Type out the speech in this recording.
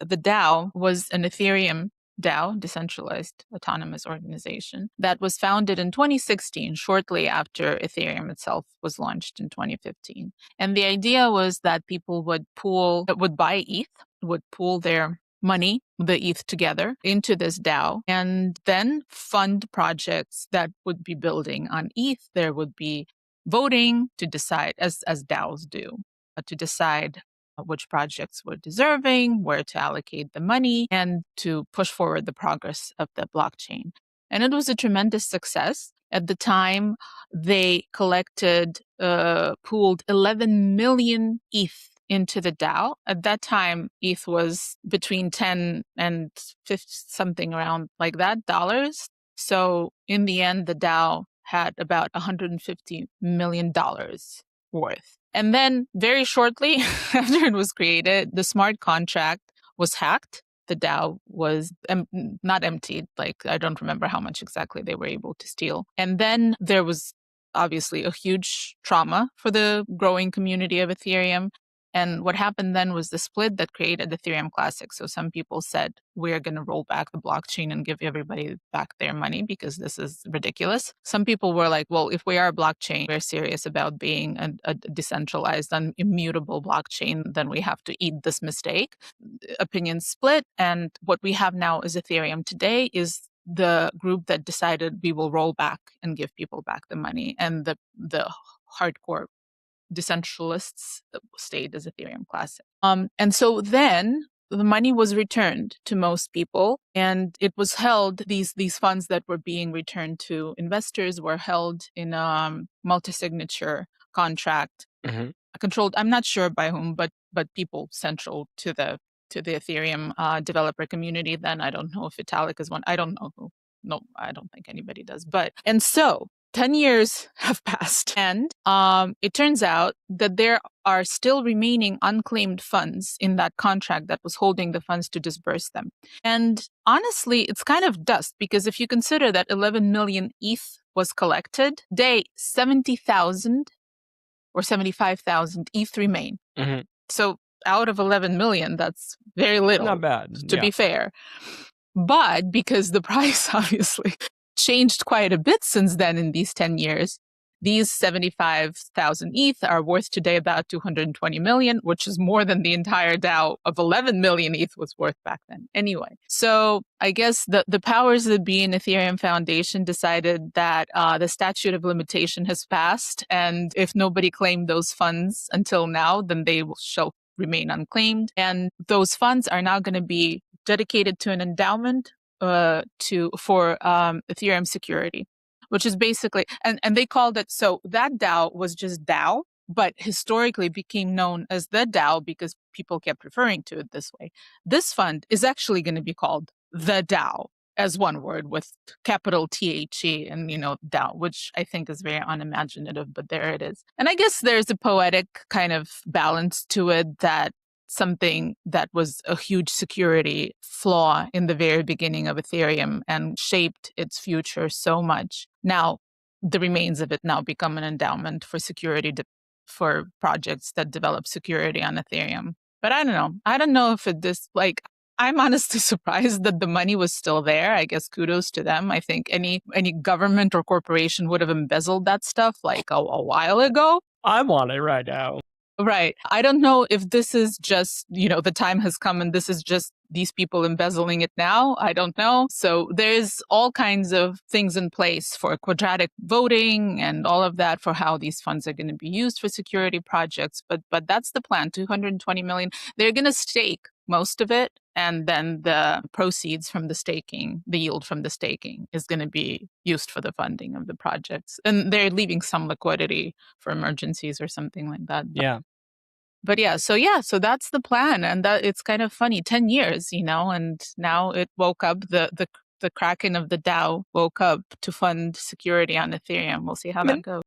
the DAO was an Ethereum DAO, decentralized autonomous organization, that was founded in 2016, shortly after Ethereum itself was launched in 2015. And the idea was that people would buy ETH, would pool their money, the ETH together into this DAO, and then fund projects that would be building on ETH. There would be voting to decide, as DAOs do, to decide which projects were deserving, where to allocate the money, and to push forward the progress of the blockchain. And it was a tremendous success. At the time, they pooled 11 million ETH into the DAO. At that time, ETH was between 10 and 50, something around like that, dollars. So in the end, the DAO had about $150 million worth. And then very shortly after it was created, the smart contract was hacked. The DAO was not emptied. Like, I don't remember how much exactly they were able to steal. And then there was obviously a huge trauma for the growing community of Ethereum. And what happened then was the split that created Ethereum Classic. So some people said, we're going to roll back the blockchain and give everybody back their money because this is ridiculous. Some people were like, well, if we are a blockchain, we're serious about being a decentralized and immutable blockchain, then we have to eat this mistake. Opinions split. And what we have now as Ethereum today is the group that decided we will roll back and give people back the money. And the hardcore decentralists stayed as Ethereum Classic. And so then the money was returned to most people, and it was held, these funds that were being returned to investors were held in a multi-signature contract, controlled, I'm not sure by whom, but people central to the Ethereum developer community. Then I don't know if Vitalik is one. I don't know who. No, I don't think anybody does. And so 10 years have passed, and it turns out that there are still remaining unclaimed funds in that contract that was holding the funds to disburse them. And honestly, it's kind of dust, because if you consider that 11 million ETH was collected, 70,000 or 75,000 ETH remain. So out of 11 million, that's very little. Not bad. To be fair. But because the price obviously changed quite a bit since then in these 10 years, these 75,000 ETH are worth today about 220 million, which is more than the entire DAO of 11 million ETH was worth back then. Anyway, so I guess the powers that be in Ethereum Foundation decided that the statute of limitation has passed, and if nobody claimed those funds until now, then they shall remain unclaimed. And those funds are now going to be dedicated to an endowment for Ethereum security, which is basically, and they called it, so that DAO was just DAO, but historically became known as the DAO because people kept referring to it this way. This fund is actually going to be called the DAO as one word with capital THE and, DAO, which I think is very unimaginative, but there it is. And I guess there's a poetic kind of balance to it, that something that was a huge security flaw in the very beginning of Ethereum and shaped its future so much. Now, the remains of it now become an endowment for security for projects that develop security on Ethereum. But I don't know. I don't know if I'm honestly surprised that the money was still there. I guess kudos to them. I think any government or corporation would have embezzled that stuff like a while ago. I want it right now. Right. I don't know if this is just, the time has come and this is just these people embezzling it now. I don't know. So there's all kinds of things in place for quadratic voting and all of that for how these funds are going to be used for security projects. But that's the plan, 220 million. They're going to stake most of it. And then the proceeds from the staking, the yield from the staking is going to be used for the funding of the projects. And they're leaving some liquidity for emergencies or something like that. But so that's the plan. And that it's kind of funny, 10 years, and now it woke up, the Kraken of the DAO woke up to fund security on Ethereum. We'll see how that goes.